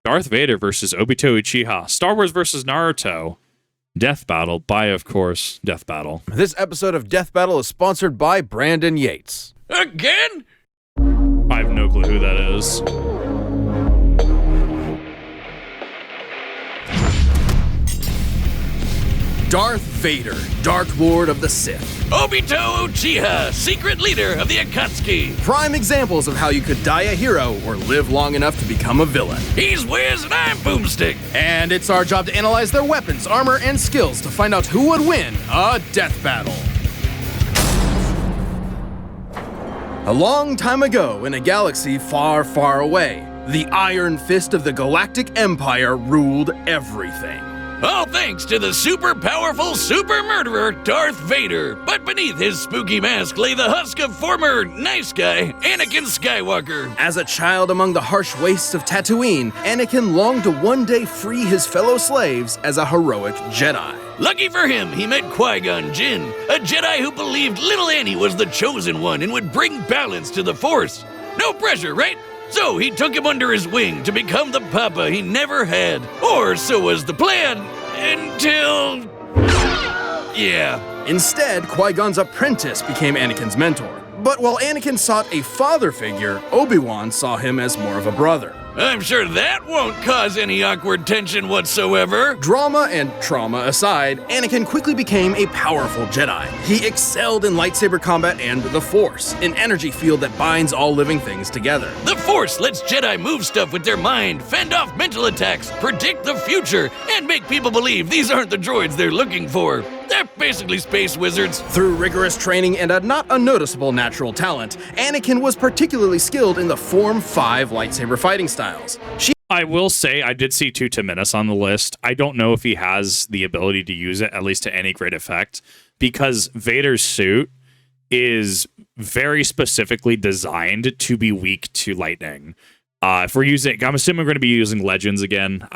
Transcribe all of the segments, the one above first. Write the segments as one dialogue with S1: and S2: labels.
S1: Darth Vader versus Obito Uchiha, Star Wars versus Naruto, Death Battle by, of course, Death Battle.
S2: This episode of Death Battle is sponsored by Brandon Yates.
S3: Again?
S1: I have no clue who that is.
S2: Darth Vader, Dark Lord of the Sith.
S3: Obito Uchiha, secret leader of the Akatsuki.
S2: Prime examples of how you could die a hero or live long enough to become a villain.
S3: He's Wiz and I'm Boomstick.
S2: And it's our job to analyze their weapons, armor, and skills to find out who would win a death battle. A long time ago, in a galaxy far, far away, the Iron Fist of the Galactic Empire ruled everything.
S3: All thanks to the super powerful super murderer Darth Vader. But beneath his spooky mask lay the husk of former nice guy Anakin Skywalker.
S2: As a child among the harsh wastes of Tatooine, Anakin longed to one day free his fellow slaves as a heroic Jedi.
S3: Lucky for him, he met Qui-Gon Jinn, a Jedi who believed little Annie was the chosen one and would bring balance to the Force. No pressure, right? So he took him under his wing to become the papa he never had. Or so was the plan, until... yeah.
S2: Instead, Qui-Gon's apprentice became Anakin's mentor. But while Anakin sought a father figure, Obi-Wan saw him as more of a brother.
S3: I'm sure that won't cause any awkward tension whatsoever.
S2: Drama and trauma aside, Anakin quickly became a powerful Jedi. He excelled in lightsaber combat and the Force, an energy field that binds all living things together.
S3: The Force lets Jedi move stuff with their mind, fend off mental attacks, predict the future, and make people believe these aren't the droids they're looking for. They're basically space wizards.
S2: Through rigorous training and a not unnoticeable natural talent, Anakin was particularly skilled in the Form 5 lightsaber fighting styles.
S1: I will say I did see Tuta Menace on the list. I don't know if he has the ability to use it, at least to any great effect, because Vader's suit is very specifically designed to be weak to lightning. If we're using, I'm assuming we're going to be using Legends again,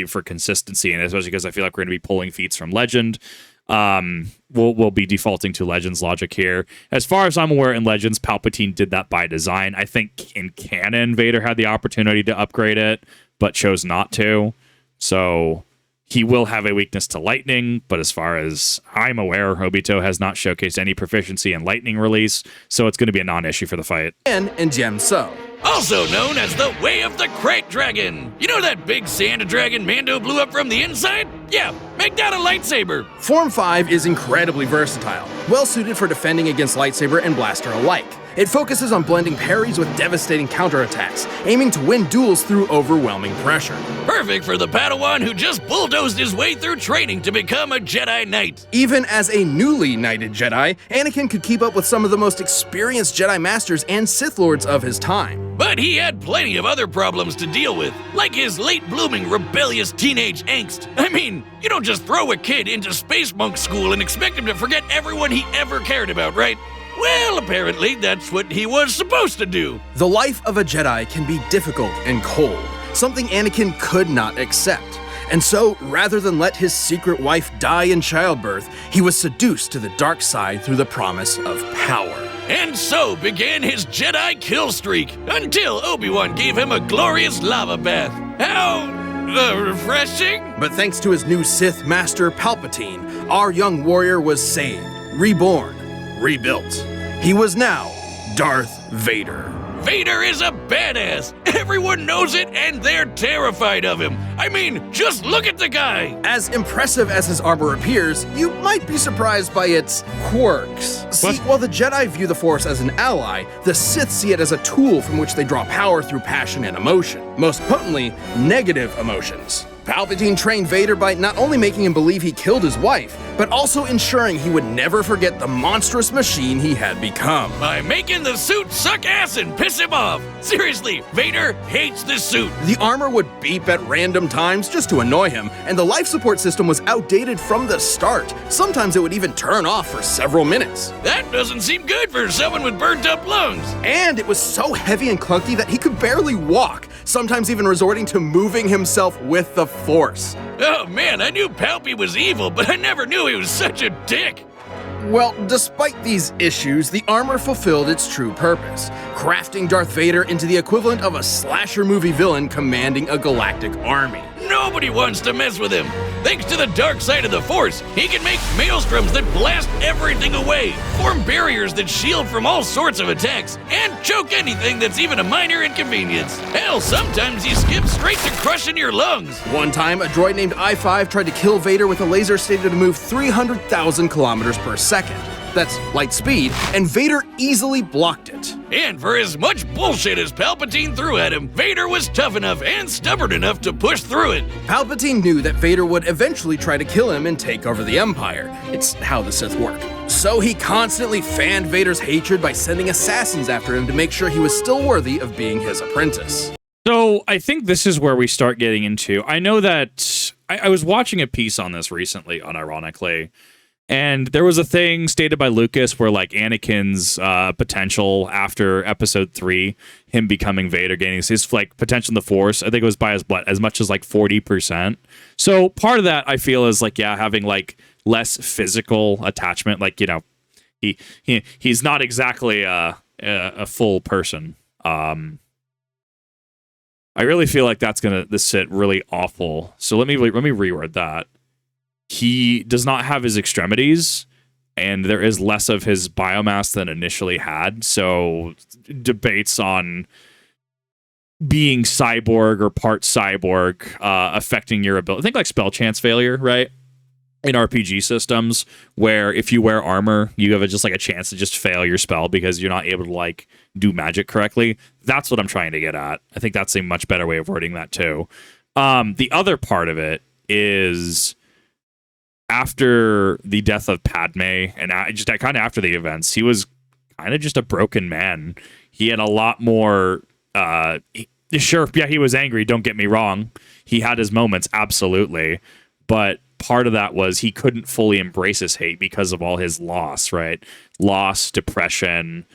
S1: for consistency, and especially because I feel like we're going to be pulling feats from Legend. We'll be defaulting to Legends logic here. As far as I'm aware, in Legends, Palpatine did that by design. I think in canon, Vader had the opportunity to upgrade it, but chose not to. So he will have a weakness to lightning, but as far as I'm aware, Obito has not showcased any proficiency in lightning release, so it's going to be a non-issue for the fight.
S2: And Jem So.
S3: Also known as the Way of the Crate Dragon. You know that big sand dragon Mando blew up from the inside? Yeah, make that a lightsaber.
S2: Form 5 is incredibly versatile, well suited for defending against lightsaber and blaster alike. It focuses on blending parries with devastating counterattacks, aiming to win duels through overwhelming pressure.
S3: Perfect for the Padawan who just bulldozed his way through training to become a Jedi Knight.
S2: Even as a newly knighted Jedi, Anakin could keep up with some of the most experienced Jedi Masters and Sith Lords of his time.
S3: But he had plenty of other problems to deal with, like his late-blooming rebellious teenage angst. I mean, you don't just throw a kid into space monk school and expect him to forget everyone he ever cared about, right? Well, apparently that's what he was supposed to do.
S2: The life of a Jedi can be difficult and cold, something Anakin could not accept. And so, rather than let his secret wife die in childbirth, he was seduced to the dark side through the promise of power.
S3: And so began his Jedi kill streak, until Obi-Wan gave him a glorious lava bath. How refreshing.
S2: But thanks to his new Sith Master Palpatine, our young warrior was saved, reborn, rebuilt. He was now Darth Vader.
S3: Vader is a badass. Everyone knows it, and they're terrified of him. I mean, just look at the guy.
S2: As impressive as his armor appears, you might be surprised by its quirks. See, while the Jedi view the Force as an ally, the Sith see it as a tool from which they draw power through passion and emotion. Most potently, negative emotions. Palpatine trained Vader by not only making him believe he killed his wife, but also ensuring he would never forget the monstrous machine he had become.
S3: By making the suit suck ass and piss him off. Seriously, Vader hates this suit.
S2: The armor would beep at random times just to annoy him, and the life support system was outdated from the start. Sometimes it would even turn off for several minutes.
S3: That doesn't seem good for someone with burnt up lungs.
S2: And it was so heavy and clunky that he could barely walk, sometimes even resorting to moving himself with the Force.
S3: Oh man, I knew Palpy was evil, but I never knew he was such a dick.
S2: Well, despite these issues, the armor fulfilled its true purpose, crafting Darth Vader into the equivalent of a slasher movie villain commanding a galactic army.
S3: Nobody wants to mess with him. Thanks to the dark side of the Force, he can make maelstroms that blast everything away, form barriers that shield from all sorts of attacks, and choke anything that's even a minor inconvenience. Hell, sometimes he skips straight to crushing your lungs.
S2: One time, a droid named I-5 tried to kill Vader with a laser stated to move 300,000 kilometers per second. That's light speed, and Vader easily blocked it.
S3: And for as much bullshit as Palpatine threw at him, Vader was tough enough and stubborn enough to push through it.
S2: Palpatine knew that Vader would eventually try to kill him and take over the Empire. It's how the Sith work. So he constantly fanned Vader's hatred by sending assassins after him to make sure he was still worthy of being his apprentice.
S1: So I think this is where we start getting into. I know that I was watching a piece on this recently, unironically, and there was a thing stated by Lucas where like Anakin's potential after Episode 3, him becoming Vader, gaining his like potential in the Force, I think it was by as much as like 40%. So part of that I feel is like having like less physical attachment. Like he's not exactly a full person. I really feel like that's gonna sit really awful. So let me reword that. He does not have his extremities, and there is less of his biomass than initially had. So debates on being cyborg or part cyborg affecting your ability. Think like spell chance failure, right? In RPG systems, where if you wear armor, you have just like a chance to just fail your spell because you're not able to like do magic correctly. That's what I'm trying to get at. I think that's a much better way of wording that too. The other part of it is after the death of Padme and just kind of after the events, he was kind of just a broken man. He had a lot more. Sure, yeah, he was angry. Don't get me wrong. He had his moments, absolutely, but part of that was he couldn't fully embrace his hate because of all his loss, right? Loss, depression,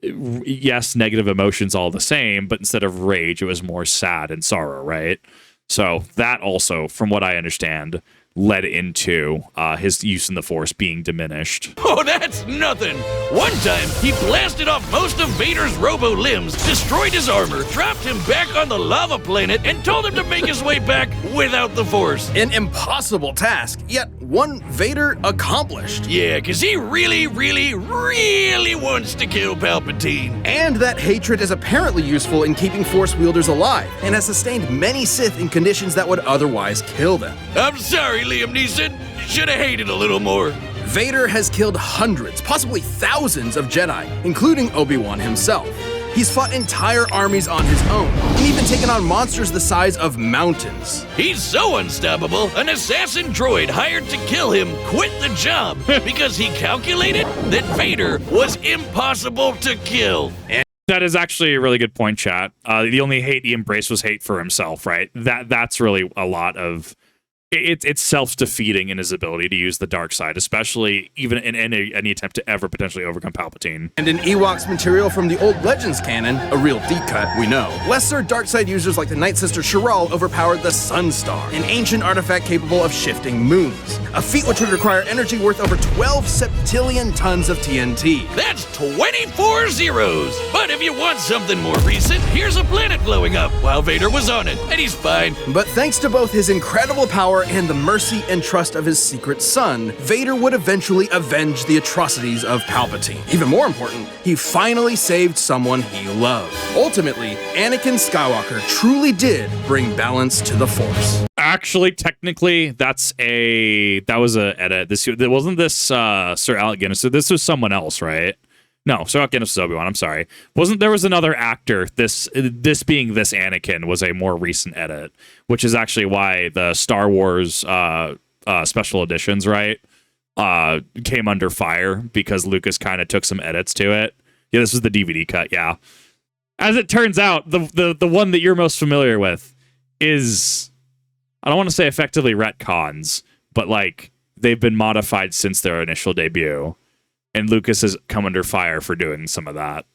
S1: yes, negative emotions all the same, but instead of rage, it was more sad and sorrow, right? So that also, from what I understand, led into his use in the Force being diminished.
S3: Oh, that's nothing! One time, he blasted off most of Vader's robo-limbs, destroyed his armor, dropped him back on the lava planet, and told him to make his way back without the Force.
S2: An impossible task, yet one Vader accomplished.
S3: Yeah, because he really, really, really wants to kill Palpatine.
S2: And that hatred is apparently useful in keeping Force wielders alive, and has sustained many Sith in conditions that would otherwise kill them.
S3: I'm sorry, Liam Neeson. Should have hated a little more.
S2: Vader has killed hundreds, possibly thousands of Jedi, including Obi-Wan himself. He's fought entire armies on his own, and even taken on monsters the size of mountains.
S3: He's so unstoppable, an assassin droid hired to kill him quit the job because he calculated that Vader was impossible to kill.
S1: That is actually a really good point, chat. The only hate he embraced was hate for himself, right? That's really a lot of... It's self-defeating in his ability to use the dark side, especially even in any attempt to ever potentially overcome Palpatine.
S2: And in Ewok's material from the old Legends canon, a real deep cut, we know, lesser dark side users like the Night Sister Shiral overpowered the Sun Star, an ancient artifact capable of shifting moons, a feat which would require energy worth over 12 septillion tons of TNT.
S3: That's 24 zeros! But if you want something more recent, here's a planet blowing up while Vader was on it, and he's fine.
S2: But thanks to both his incredible power and the mercy and trust of his secret son, Vader would eventually avenge the atrocities of Palpatine. Even more important, he finally saved someone he loved. Ultimately, Anakin Skywalker truly did bring balance to the Force.
S1: Actually, technically, that was a edit. Wasn't this Sir Alec Guinness? This was someone else, right? No, Sir Alec Guinness was Obi-Wan. I'm sorry. There was another actor? This being this Anakin was a more recent edit, which is actually why the Star Wars special editions, right, came under fire because Lucas kind of took some edits to it. Yeah, this was the DVD cut. Yeah, as it turns out, the one that you're most familiar with is, I don't want to say effectively retcons, but like they've been modified since their initial debut. And Lucas has come under fire for doing some of that.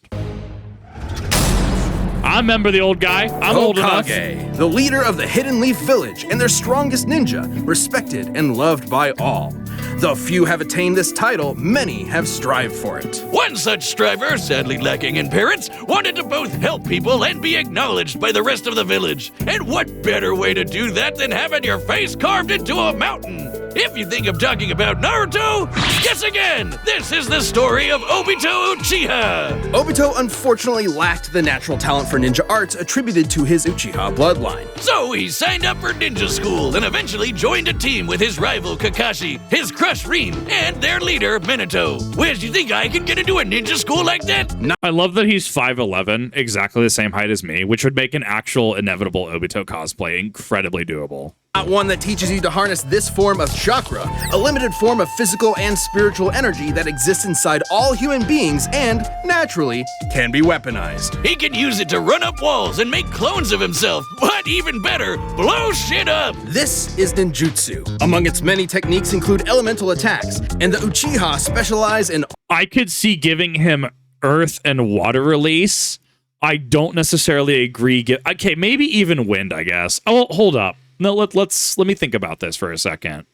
S1: I remember the old guy. I'm old enough.
S2: Hokage, the leader of the Hidden Leaf Village and their strongest ninja, respected and loved by all. Though few have attained this title, many have strived for it.
S3: One such striver, sadly lacking in parents, wanted to both help people and be acknowledged by the rest of the village. And what better way to do that than having your face carved into a mountain? If you think I'm talking about Naruto, guess again! This is the story of Obito Uchiha!
S2: Obito unfortunately lacked the natural talent for ninja arts attributed to his Uchiha bloodline.
S3: So he signed up for ninja school and eventually joined a team with his rival Kakashi, his crush Rin, and their leader Minato. Where do you think I could get into a ninja school like that?
S1: I love that he's 5'11", exactly the same height as me, which would make an actual inevitable Obito cosplay incredibly doable.
S2: Not one that teaches you to harness this form of chakra, a limited form of physical and spiritual energy that exists inside all human beings and, naturally, can be weaponized.
S3: He can use it to run up walls and make clones of himself, but even better, blow shit up!
S2: This is ninjutsu. Among its many techniques include elemental attacks, and the Uchiha specialize in...
S1: I could see giving him earth and water release. I don't necessarily agree. Okay, maybe even wind, I guess. Oh, hold up. No, let me think about this for a second.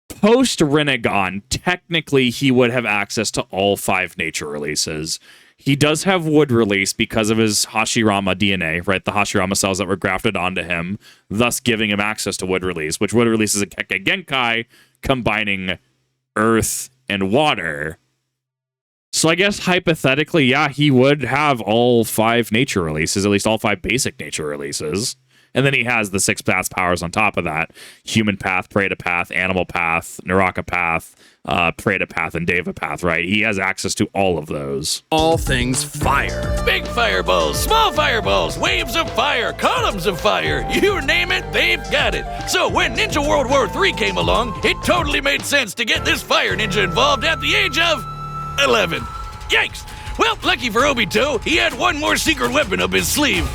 S1: Post Rinnegan, technically he would have access to all 5 nature releases. He does have wood release because of his Hashirama DNA, right? The Hashirama cells that were grafted onto him, thus giving him access to wood release, which wood release is a Kekkei Genkai combining earth and water. So I guess hypothetically, yeah, he would have all 5 nature releases, at least all 5 basic nature releases. And then he has the 6 path powers on top of that. Human path, Preta path, animal path, Naraka path, Preta path, and Deva path, right? He has access to all of those.
S2: All things fire.
S3: Big fireballs, small fireballs, waves of fire, columns of fire. You name it, they've got it. So when Ninja World War III came along, it totally made sense to get this fire ninja involved at the age of 11. Yikes! Well, lucky for Obito, he had one more secret weapon up his sleeve,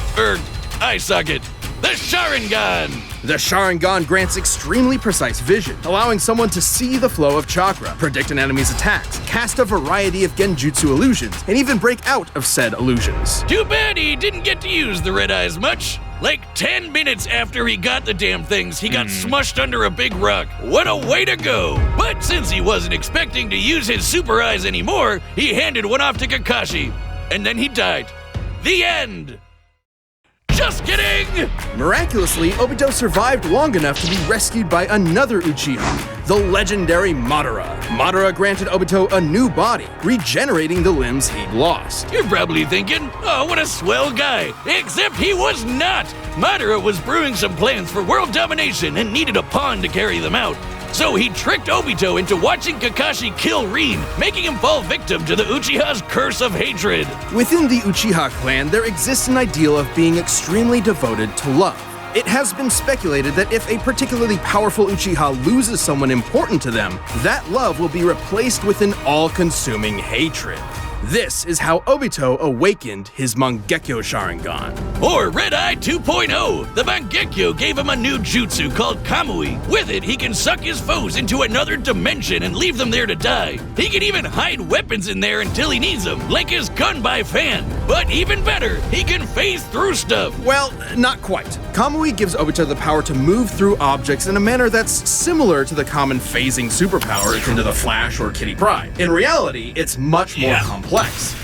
S3: eye socket. The Sharingan!
S2: The Sharingan grants extremely precise vision, allowing someone to see the flow of chakra, predict an enemy's attacks, cast a variety of genjutsu illusions, and even break out of said illusions.
S3: Too bad he didn't get to use the red eyes much. Like 10 minutes after he got the damn things, he got smushed under a big rock. What a way to go! But since he wasn't expecting to use his super eyes anymore, he handed one off to Kakashi. And then he died. The end! Just kidding!
S2: Miraculously, Obito survived long enough to be rescued by another Uchiha, the legendary Madara. Madara granted Obito a new body, regenerating the limbs he'd lost.
S3: You're probably thinking, oh, what a swell guy. Except he was not! Madara was brewing some plans for world domination and needed a pawn to carry them out. So he tricked Obito into watching Kakashi kill Rin, making him fall victim to the Uchiha's curse of hatred.
S2: Within the Uchiha clan, there exists an ideal of being extremely devoted to love. It has been speculated that if a particularly powerful Uchiha loses someone important to them, that love will be replaced with an all-consuming hatred. This is how Obito awakened his Mangekyo Sharingan.
S3: Or Red Eye 2.0. The Mangekyo gave him a new jutsu called Kamui. With it, he can suck his foes into another dimension and leave them there to die. He can even hide weapons in there until he needs them, like his gun-by fan. But even better, he can phase through stuff.
S2: Well, not quite. Kamui gives Obito the power to move through objects in a manner that's similar to the common phasing superpower akin to the Flash or Kitty Pryde. In reality, it's much more complex,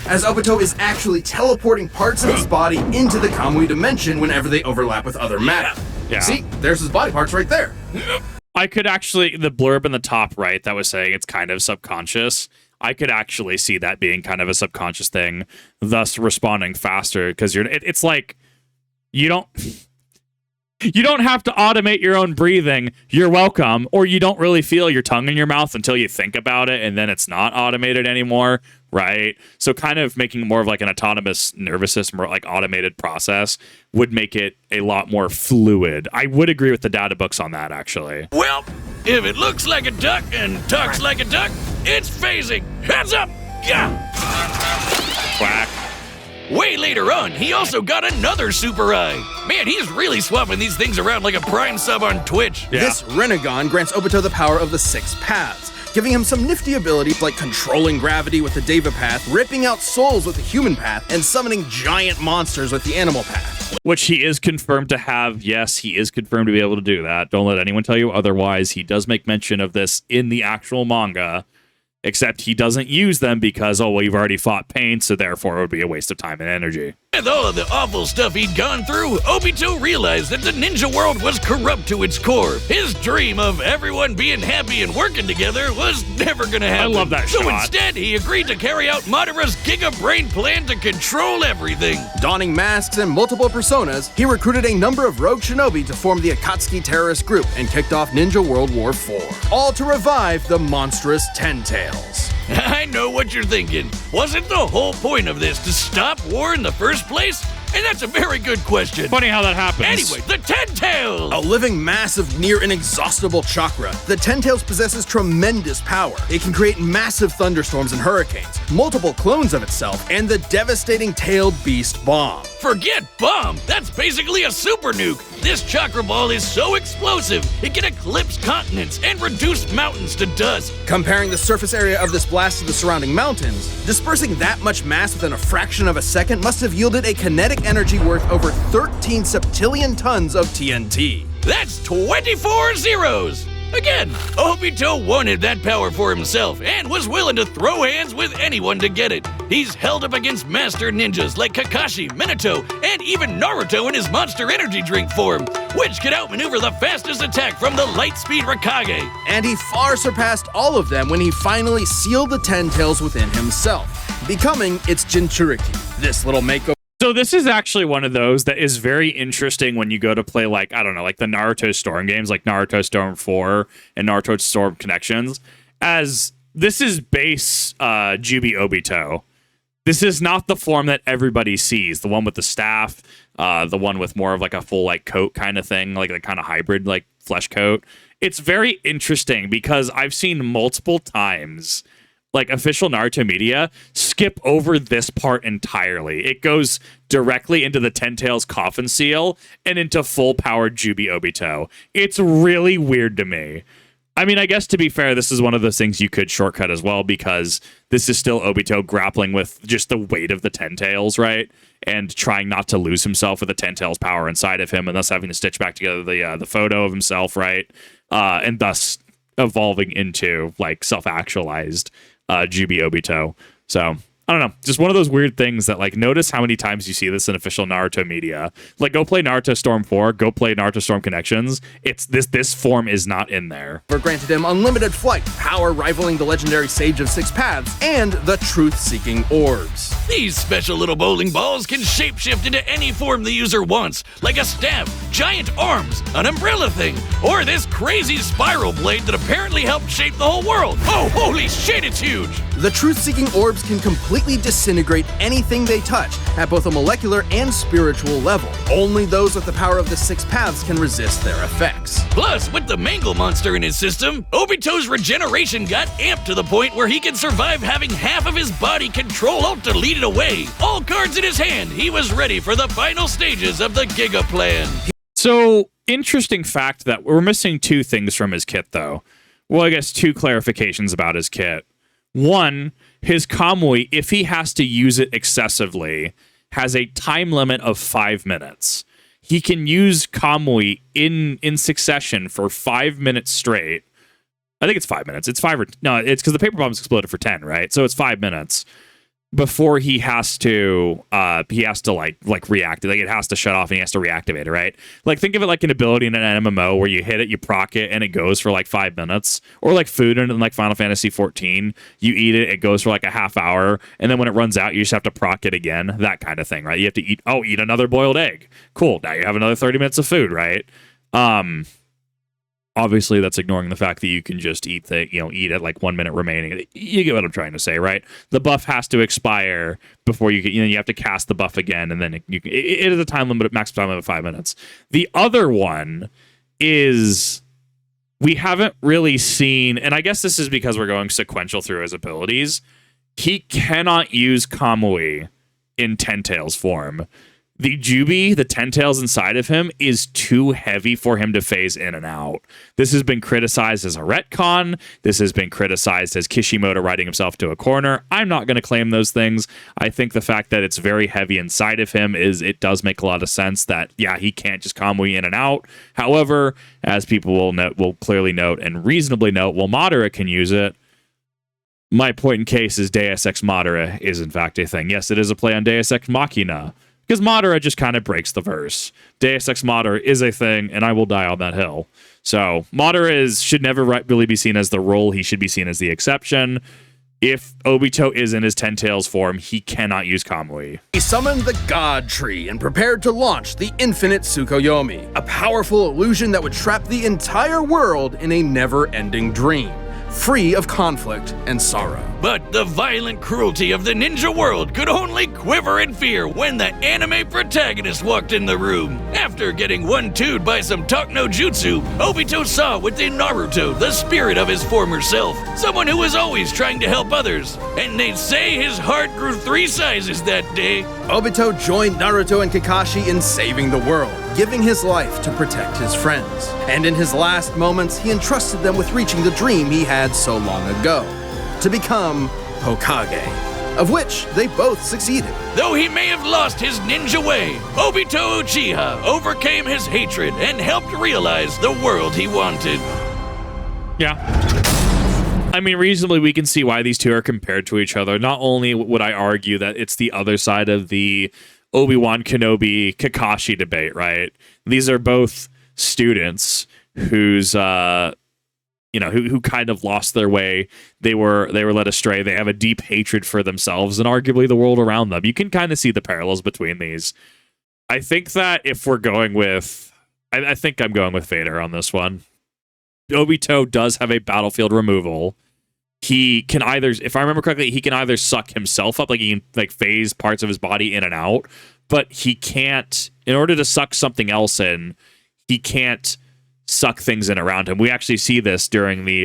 S2: as Obito is actually teleporting parts of his body into the Kamui dimension whenever they overlap with other matter.
S1: Yeah.
S2: See, there's his body parts right there.
S1: I could actually, the blurb in the top right that was saying it's kind of subconscious, I could actually see that being kind of a subconscious thing, thus responding faster, because it's like, you don't have to automate your own breathing. You're welcome. Or you don't really feel your tongue in your mouth until you think about it, and then it's not automated anymore, right? So kind of making more of like an autonomous nervous system or like automated process would make it a lot more fluid. I would agree with the data books on that, actually.
S3: Well, if it looks like a duck and talks like a duck, it's phasing. Heads up! Yeah!
S1: Quack.
S3: Way later on, he also got another super eye. Man, he's really swapping these things around like a Prime sub on Twitch.
S1: Yeah.
S2: This Rinnegan grants Obito the power of the 6 paths, giving him some nifty abilities like controlling gravity with the Deva path, ripping out souls with the human path, and summoning giant monsters with the animal path.
S1: Which he is confirmed to have. Yes, he is confirmed to be able to do that. Don't let anyone tell you otherwise. He does make mention of this in the actual manga, except he doesn't use them because, oh, well, you've already fought Pain, so therefore it would be a waste of time and energy.
S3: With all of the awful stuff he'd gone through, Obito realized that the ninja world was corrupt to its core. His dream of everyone being happy and working together was never gonna happen.
S1: I love that
S3: So
S1: shot.
S3: instead, he agreed to carry out Madara's Giga Brain plan to control everything.
S2: Donning masks and multiple personas, he recruited a number of rogue shinobi to form the Akatsuki terrorist group and kicked off Ninja World War IV, all to revive the monstrous Ten Tails.
S3: I know what you're thinking. Wasn't the whole point of this to stop war in the first place? And that's a very good question.
S1: Funny how that happens.
S3: Anyway, the Ten Tails!
S2: A living mass of near inexhaustible chakra, the Ten Tails possesses tremendous power. It can create massive thunderstorms and hurricanes, multiple clones of itself, and the devastating tailed beast bomb.
S3: Forget bomb! That's basically a super nuke! This chakra ball is so explosive, it can eclipse continents and reduce mountains to dust.
S2: Comparing the surface area of this blast to the surrounding mountains, dispersing that much mass within a fraction of a second must have yielded a kinetic energy worth over 13 septillion tons of TNT.
S3: That's 24 zeros! Again, Obito wanted that power for himself and was willing to throw hands with anyone to get it. He's held up against master ninjas like Kakashi, Minato, and even Naruto in his monster energy drink form, which could outmaneuver the fastest attack from the light-speed Raikage.
S2: And he far surpassed all of them when he finally sealed the Ten Tails within himself, becoming its Jinchuriki. This little makeover.
S1: So this is actually one of those that is very interesting when you go to play, like, I don't know, like the Naruto Storm games, like Naruto Storm 4 and Naruto Storm Connections, as this is base Jubi Obito. This is not the form that everybody sees, the one with the staff, the one with more of like a full like coat kind of thing, like a kind of hybrid like flesh coat. It's very interesting because I've seen multiple times like official Naruto media skip over this part entirely. It goes directly into the Ten Tails coffin seal and into full powered Jubi Obito. It's really weird to me. I mean, I guess to be fair, this is one of those things you could shortcut as well because this is still Obito grappling with just the weight of the Ten Tails, right? And trying not to lose himself with the Ten Tails power inside of him and thus having to stitch back together the photo of himself, right? And thus evolving into like self-actualized Jubi Obito. So I don't know, just one of those weird things that like notice how many times you see this in official Naruto media. Like go play Naruto Storm 4, go play Naruto Storm Connections. It's this form is not in there.
S2: Granted him unlimited flight, power rivaling the legendary Sage of Six Paths, and the truth-seeking orbs.
S3: These special little bowling balls can shapeshift into any form the user wants, like a staff, giant arms, an umbrella thing, or this crazy spiral blade that apparently helped shape the whole world. Oh, holy shit, it's huge!
S2: The truth-seeking orbs can completely disintegrate anything they touch at both a molecular and spiritual level. Only those with the power of the Six Paths can resist their effects.
S3: Plus, with the Mangle monster in his system, Obito's regeneration got amped to the point where he can survive having half of his body Control-Alt-Delete it away. All cards in his hand, he was ready for the final stages of the Giga Plan.
S1: So, interesting fact that we're missing two things from his kit, though. Well, I guess two clarifications about his kit. One, his Kamui, if he has to use it excessively, has a time limit of 5 minutes. He can use Kamui in succession for 5 minutes straight. I think it's 5 minutes. It's it's because the paper bombs exploded for 10, right? So it's 5 minutes before he has to like react. Like it has to shut off and he has to reactivate it, right? Like think of it like an ability in an MMO where you hit it, you proc it, and it goes for like 5 minutes. Or like food in like Final Fantasy 14. You eat it, it goes for like a half hour, and then when it runs out, you just have to proc it again. That kind of thing, right? You have to eat another boiled egg. Cool. Now you have another 30 minutes of food, right? Obviously, that's ignoring the fact that you can just eat at like 1 minute remaining. You get what I'm trying to say, right? The buff has to expire before you have to cast the buff again, and then it is a time limit, max time limit of 5 minutes. The other one is we haven't really seen, and I guess this is because we're going sequential through his abilities. He cannot use Kamui in Ten Tails form. the Jubi, the 10 tails inside of him, is too heavy for him to phase in and out. This has been criticized as a retcon. This has been criticized as Kishimoto writing himself to a corner. I'm not going to claim those things. I think the fact that it's very heavy inside of him it does make a lot of sense that, yeah, he can't just Kamui in and out. However, as people will clearly note and reasonably note, well, Madara can use it. My point in case is Deus Ex Madara is in fact a thing. Yes, it is a play on Deus Ex Machina, because Madara just kind of breaks the verse. Deus Ex Madara is a thing, and I will die on that hill. So Madara should never really be seen as the rule. He should be seen as the exception. If Obito is in his 10 tails form, he cannot use Kamui.
S2: He summoned the God Tree and prepared to launch the Infinite Tsukuyomi, a powerful illusion that would trap the entire world in a never-ending dream, free of conflict and sorrow.
S3: But the violent cruelty of the ninja world could only quiver in fear when the anime protagonist walked in the room. After getting 1-2'd by some talk no jutsu, Obito saw within Naruto the spirit of his former self, someone who was always trying to help others. And they say his heart grew 3 sizes that day.
S2: Obito joined Naruto and Kakashi in saving the world, giving his life to protect his friends. And in his last moments, he entrusted them with reaching the dream he had so long ago, to become Hokage, of which they both succeeded.
S3: Though he may have lost his ninja way, Obito Uchiha overcame his hatred and helped realize the world he wanted.
S1: Yeah. I mean, reasonably, we can see why these two are compared to each other. Not only would I argue that it's the other side of the Obi-Wan Kenobi Kakashi debate, right? These are both students whose who kind of lost their way. They were led astray. They have a deep hatred for themselves and arguably the world around them. You can kind of see the parallels between these. I think that if we're going with, I think I'm going with Vader on this one. Obito does have a battlefield removal. He can either, if I remember correctly, he can either suck himself up, like he can phase parts of his body in and out, but he can't, in order to suck something else in, he can't suck things in around him. We actually see this during the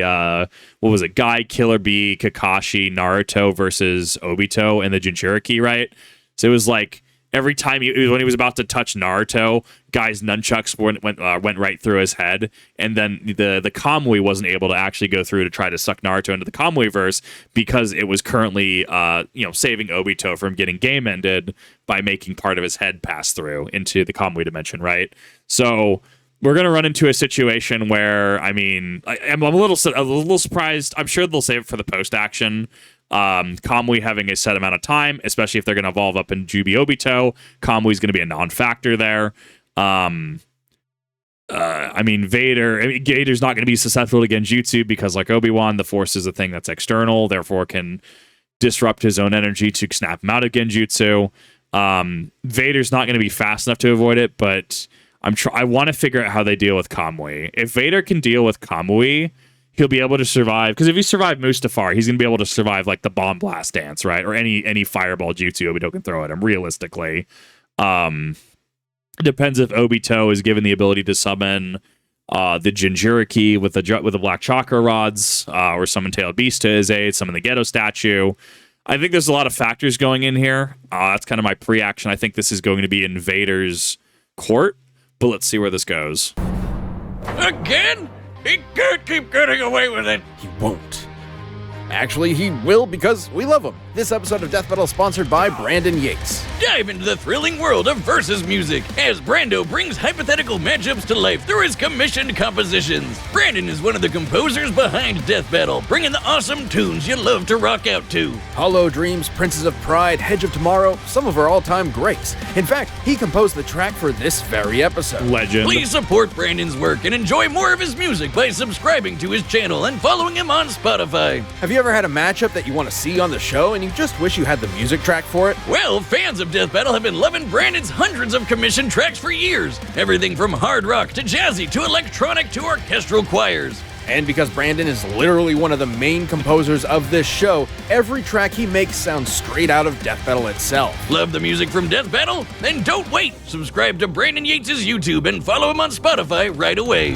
S1: Guy, Killer Bee, Kakashi, Naruto versus Obito and the Jinchuriki, right? So it was like every time when he was about to touch Naruto, Guy's nunchucks went right through his head, and then the Kamui wasn't able to actually go through to try to suck Naruto into the Kamui verse because it was currently saving Obito from getting game ended by making part of his head pass through into the Kamui dimension, right? So we're going to run into a situation where, I mean, I'm a little surprised. I'm sure they'll save it for the post-action. Kamui having a set amount of time, especially if they're going to evolve up in Jubi Obito. Kamui's going to be a non-factor there. Vader's not going to be susceptible to Genjutsu because, like Obi-Wan, the Force is a thing that's external, therefore can disrupt his own energy to snap him out of Genjutsu. Vader's not going to be fast enough to avoid it, but I want to figure out how they deal with Kamui. If Vader can deal with Kamui, he'll be able to survive. Because if he survived Mustafar, he's going to be able to survive like the bomb blast dance, right? Or any fireball jutsu Obito can throw at him, realistically. It depends if Obito is given the ability to summon the Jinchuriki with the black chakra rods, or summon Tailed Beast to his aid, summon the Ghetto statue. I think there's a lot of factors going in here. That's kind of my pre-action. I think this is going to be in Vader's court. But let's see where this goes.
S3: Again? He can't keep getting away with it.
S2: He won't. Actually, he will because we love him. This episode of Death Battle is sponsored by Brandon Yates.
S3: Dive into the thrilling world of versus music as Brando brings hypothetical matchups to life through his commissioned compositions. Brandon is one of the composers behind Death Battle, bringing the awesome tunes you love to rock out to.
S2: Hollow Dreams, Princes of Pride, Hedge of Tomorrow, some of our all-time greats. In fact, he composed the track for this very episode.
S1: Legend.
S3: Please support Brandon's work and enjoy more of his music by subscribing to his channel and following him on Spotify.
S2: Have you ever had a matchup that you want to see on the show and you just wish you had the music track for it?
S3: Well, fans of Death Battle have been loving Brandon's hundreds of commissioned tracks for years. Everything from hard rock to jazzy to electronic to orchestral choirs.
S2: And because Brandon is literally one of the main composers of this show, every track he makes sounds straight out of Death Battle itself.
S3: Love the music from Death Battle? Then don't wait! Subscribe to Brandon Yates' YouTube and follow him on Spotify right away.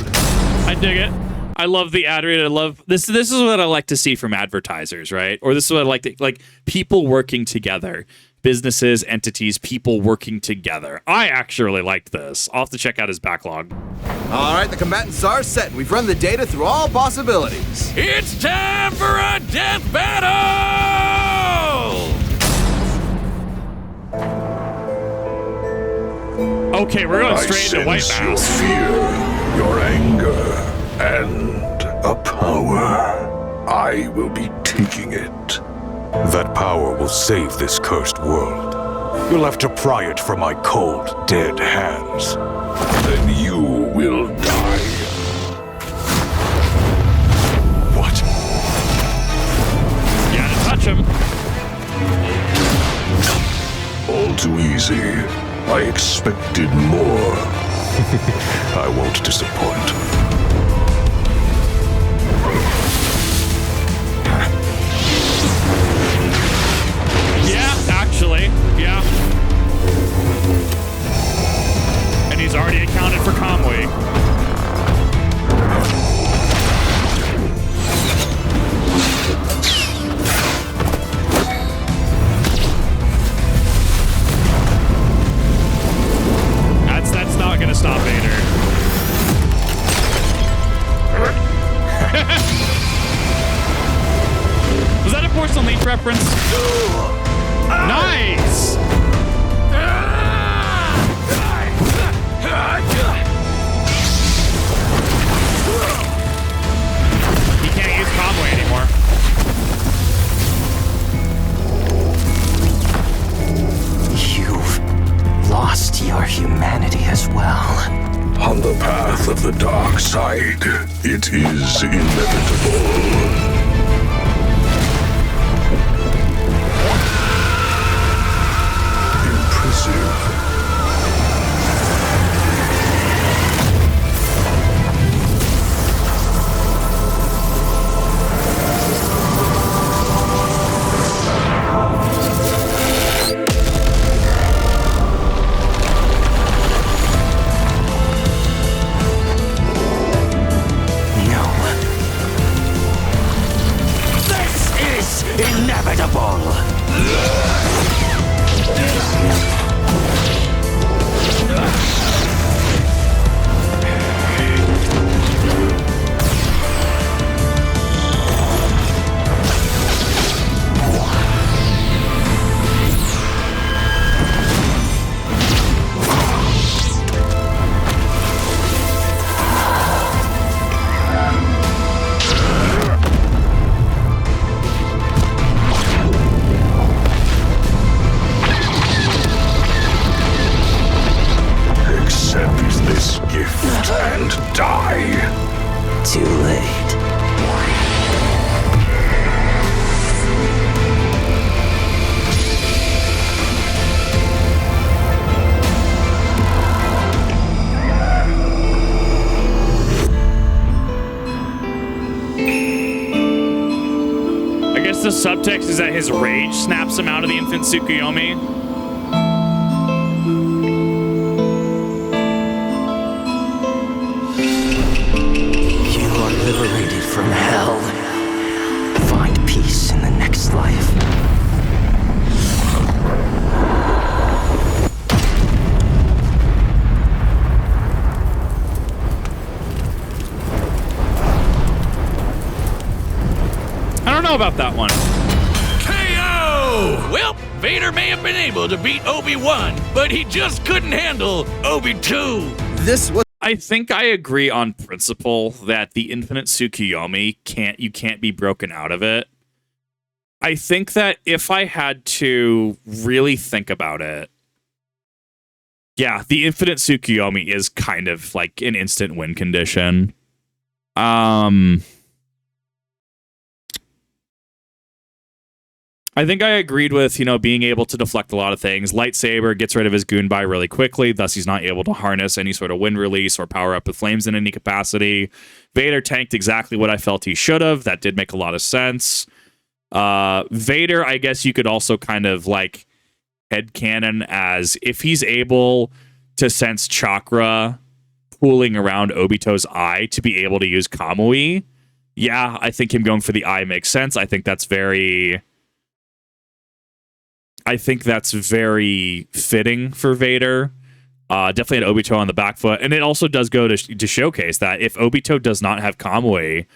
S1: I dig it. I love the ad read. I love this. This is what I like to see from advertisers, right? Or this is what I like people working together. businesses, entities, people working together. I actually really liked this. I'll have to check out his backlog.
S2: All right, the combatants are set. We've run the data through all possibilities.
S3: It's time for a death battle!
S1: Okay, we're going straight into White
S4: sense your
S1: Mask.
S4: fear, your anger, and a power. I will be taking it. That power will save this cursed world. You'll have to pry it from my cold, dead hands. Then you will die. What?
S1: You gotta touch him.
S4: All too easy. I expected more. I won't disappoint.
S1: Yeah, actually, yeah. And he's already accounted for Kamui. That's not gonna stop Vader. Was that a Porcelain Leaf reference? Nice! He can't use Conway anymore.
S5: You've lost your humanity as well.
S4: On the path of the dark side, it is inevitable. Impressive.
S5: No. This is inevitable.
S4: Accept this gift and die.
S5: Too late.
S1: I guess the subtext is that his rage snaps him out of the infant Tsukuyomi.
S5: You are liberated from hell. Find peace in the next life.
S1: I don't know about that one.
S3: KO! Well, Vader may have been able to beat Obi-Wan, but he just couldn't handle Obi-2.
S2: This was
S1: I think I agree on principle that the infinite Tsukuyomi can't be broken out of it. I think that if I had to really think about it, yeah, the infinite Tsukuyomi is kind of like an instant win condition. I think I agreed with, being able to deflect a lot of things. Lightsaber gets rid of his Goonbai really quickly, thus he's not able to harness any sort of wind release or power up with flames in any capacity. Vader tanked exactly what I felt he should have. That did make a lot of sense. Vader, I guess you could also kind of like headcanon as if he's able to sense chakra pooling around Obito's eye to be able to use Kamui. Yeah, I think him going for the eye makes sense. I think that's very... I think that's very fitting for Vader. Definitely an Obito on the back foot. And it also does go to showcase that if Obito does not have Kamui,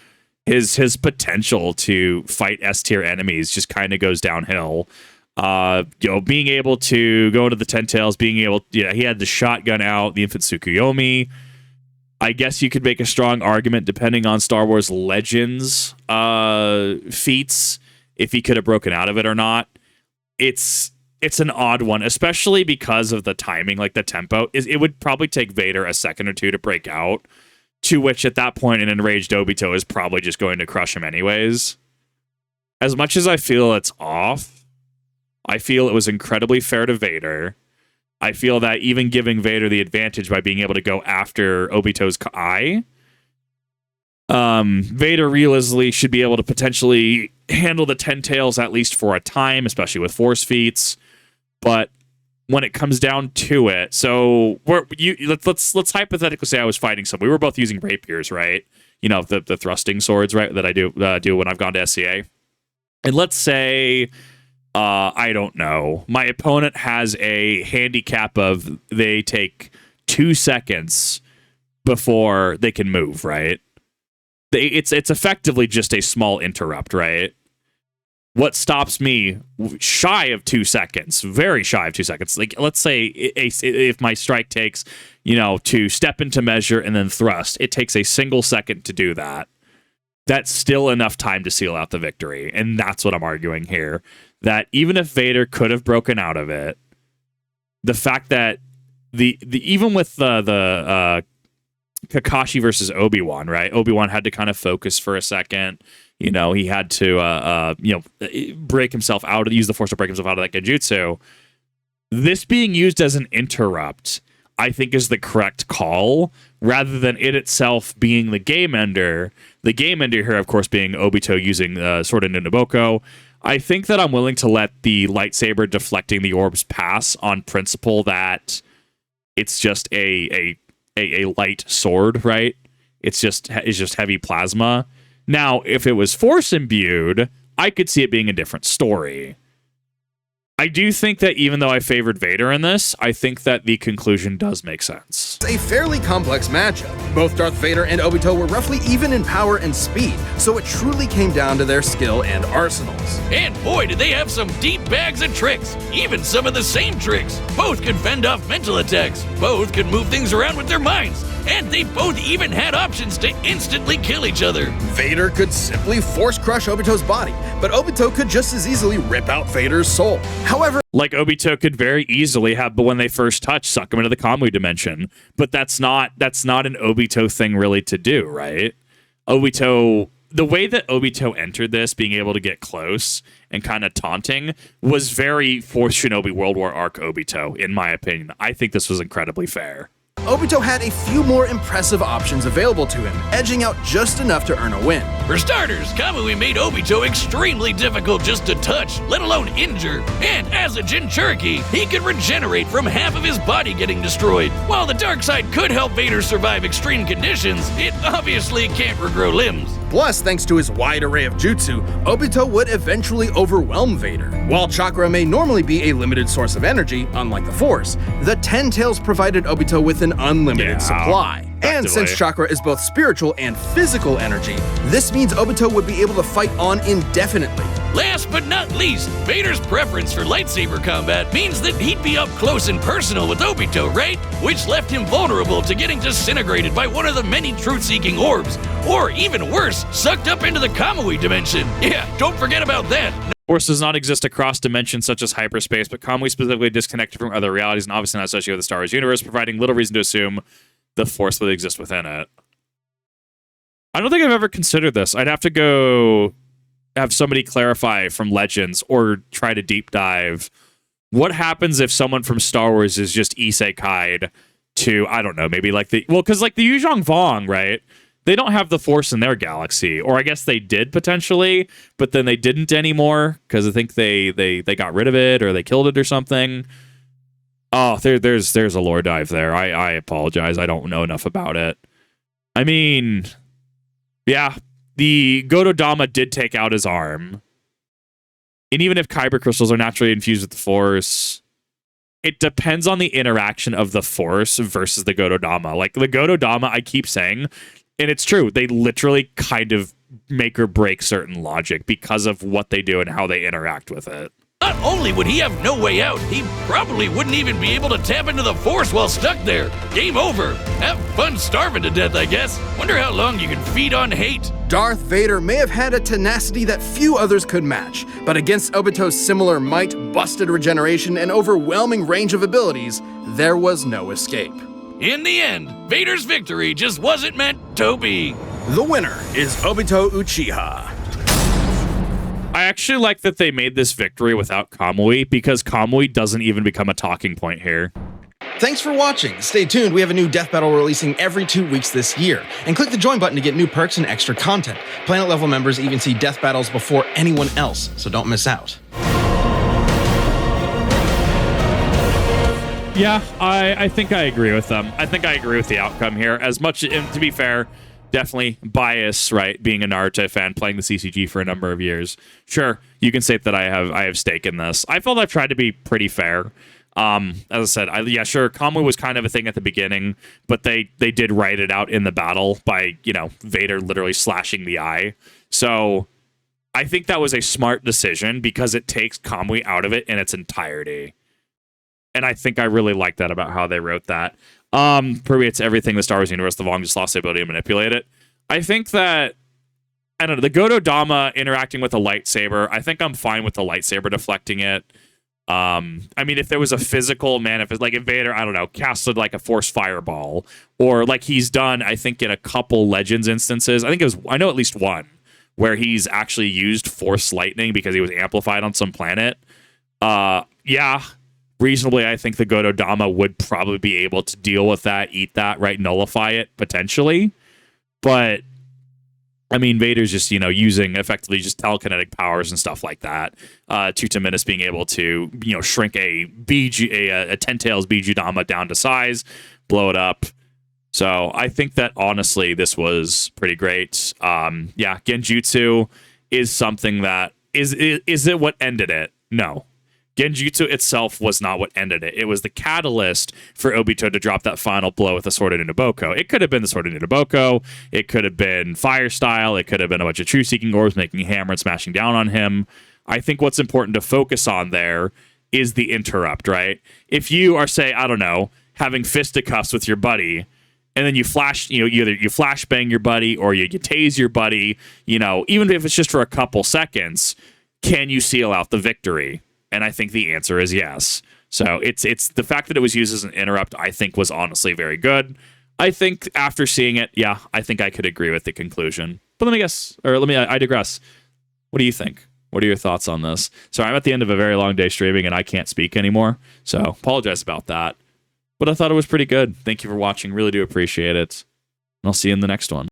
S1: his potential to fight S-tier enemies just kind of goes downhill. Being able to go to the Ten Tails, he had the shotgun out, the infant Tsukuyomi. I guess you could make a strong argument, depending on Star Wars Legends feats, if he could have broken out of it or not. It's an odd one, especially because of the timing, like the tempo. It would probably take Vader a second or two to break out, to which at that point an enraged Obito is probably just going to crush him anyways. As much as I feel it's off, I feel it was incredibly fair to Vader. I feel that even giving Vader the advantage by being able to go after Obito's eye, Vader realistically should be able to potentially handle the Ten Tails at least for a time, especially with Force feats. But when it comes down to it, so let's hypothetically say I was fighting someone. We were both using rapiers, right? The thrusting swords, right? That I do when I've gone to SCA. And let's say I don't know, my opponent has a handicap of they take 2 seconds before they can move, right? It's effectively just a small interrupt, right? What stops me shy of 2 seconds, very shy of 2 seconds? Like, let's say if my strike takes, to step into measure and then thrust, it takes a single second to do that. That's still enough time to seal out the victory. And that's what I'm arguing here. That even if Vader could have broken out of it, the fact that even with the Kakashi versus Obi-Wan, right? Obi-Wan had to kind of focus for a second. He had to, break himself out, use the Force to break himself out of that genjutsu. This being used as an interrupt, I think, is the correct call, rather than it itself being the game ender. The game ender here, of course, being Obito using Sword of Nunaboko. I think that I'm willing to let the lightsaber deflecting the orbs pass on principle that it's just a light sword, right? It's just heavy plasma. Now, if it was Force imbued, I could see it being a different story. I do think that even though I favored Vader in this, I think that the conclusion does make sense.
S2: It's a fairly complex matchup. Both Darth Vader and Obito were roughly even in power and speed, so it truly came down to their skill and arsenals.
S3: And boy, did they have some deep bags of tricks. Even some of the same tricks. Both could fend off mental attacks. Both could move things around with their minds. And they both even had options to instantly kill each other.
S2: Vader could simply force crush Obito's body, but Obito could just as easily rip out Vader's soul. However,
S1: like Obito could very easily have, but when they first touch, suck him into the Kamui dimension. But that's not an Obito thing really to do, right? Obito, the way that Obito entered this, being able to get close and kind of taunting, was very Fourth Shinobi World War arc Obito, in my opinion. I think this was incredibly fair.
S2: Obito had a few more impressive options available to him, edging out just enough to earn a win.
S3: For starters, Kamui made Obito extremely difficult just to touch, let alone injure. And as a Jinchuriki, he could regenerate from half of his body getting destroyed. While the dark side could help Vader survive extreme conditions, it obviously can't regrow limbs.
S2: Plus, thanks to his wide array of jutsu, Obito would eventually overwhelm Vader. While chakra may normally be a limited source of energy, unlike the Force, the Ten Tails provided Obito with an unlimited supply. And since chakra is both spiritual and physical energy, this means Obito would be able to fight on indefinitely.
S3: Last but not least, Vader's preference for lightsaber combat means that he'd be up close and personal with Obito, right? Which left him vulnerable to getting disintegrated by one of the many truth-seeking orbs, or even worse, sucked up into the Kamui dimension. Yeah, don't forget about that.
S1: Force does not exist across dimensions such as hyperspace, but Kamui specifically disconnected from other realities and obviously not associated with the Star Wars universe, providing little reason to assume the Force would exist within it. I don't think I've ever considered this. I'd have to go have somebody clarify from Legends or try to deep dive. What happens if someone from Star Wars is just isekai'd to, I don't know, maybe like because like the Yuzhong Vong, right? They don't have the Force in their galaxy, or I guess they did potentially, but then they didn't anymore because I think they got rid of it or they killed it or something. Oh, there's a lore dive there. I apologize. I don't know enough about it. I mean, yeah, the Gododama did take out his arm. And even if kyber crystals are naturally infused with the Force, it depends on the interaction of the Force versus the Gododama. Like the Gododama, I keep saying, and it's true, they literally kind of make or break certain logic because of what they do and how they interact with it.
S3: Not only would he have no way out, he probably wouldn't even be able to tap into the Force while stuck there. Game over. Have fun starving to death, I guess. Wonder how long you can feed on hate.
S2: Darth Vader may have had a tenacity that few others could match, but against Obito's similar might, busted regeneration, and overwhelming range of abilities, there was no escape.
S3: In the end, Vader's victory just wasn't meant to be.
S2: The winner is Obito Uchiha.
S1: I actually like that they made this victory without Kamui, because Kamui doesn't even become a talking point here.
S2: Thanks for watching. Stay tuned, we have a new death battle releasing every 2 weeks this year. And click the join button to get new perks and extra content. Planet level members even see death battles before anyone else, so don't miss out.
S1: Yeah, I think I agree with them. I think I agree with the outcome here. As much, and to be fair, definitely bias, right? Being a Naruto fan, playing the CCG for a number of years. Sure, you can say that I have stake in this. I felt I've tried to be pretty fair. As I said, yeah, sure, Kamui was kind of a thing at the beginning, but they did write it out in the battle by, Vader literally slashing the eye. So I think that was a smart decision because it takes Kamui out of it in its entirety. And I think I really like that about how they wrote that. Permeates everything in the Star Wars universe. The Vong just lost the ability to manipulate it. I think that, I don't know, the Gododama interacting with a lightsaber, I think I'm fine with the lightsaber deflecting it. I mean, if there was a physical manifest, like if Vader, I don't know, casted like a force fireball, or like he's done, I think in a couple Legends instances, I know at least one, where he's actually used force lightning because he was amplified on some planet. Yeah, reasonably, I think the Gododama would probably be able to deal with that, eat that, right, nullify it, potentially. But, I mean, Vader's just, using effectively just telekinetic powers and stuff like that. Tutaminis being able to, shrink a 10-tails Bijudama down to size, blow it up. So I think that, honestly, this was pretty great. Yeah, Genjutsu is something that, is it what ended it? No. Genjutsu itself was not what ended it. It was the catalyst for Obito to drop that final blow with the Sword of Nunoboko. It could have been the Sword of Nunoboko. It could have been Fire Style. It could have been a bunch of Truth-Seeking Orbs making a hammer and smashing down on him. I think what's important to focus on there is the interrupt, right? If you are, say, I don't know, having fisticuffs with your buddy, and then you flash, either you flashbang your buddy or you tase your buddy, even if it's just for a couple seconds, can you seal out the victory? And I think the answer is yes. So it's the fact that it was used as an interrupt, I think, was honestly very good. I think after seeing it, yeah, I think I could agree with the conclusion. But I digress. What do you think? What are your thoughts on this? Sorry, I'm at the end of a very long day streaming and I can't speak anymore. So apologize about that. But I thought it was pretty good. Thank you for watching. Really do appreciate it. And I'll see you in the next one.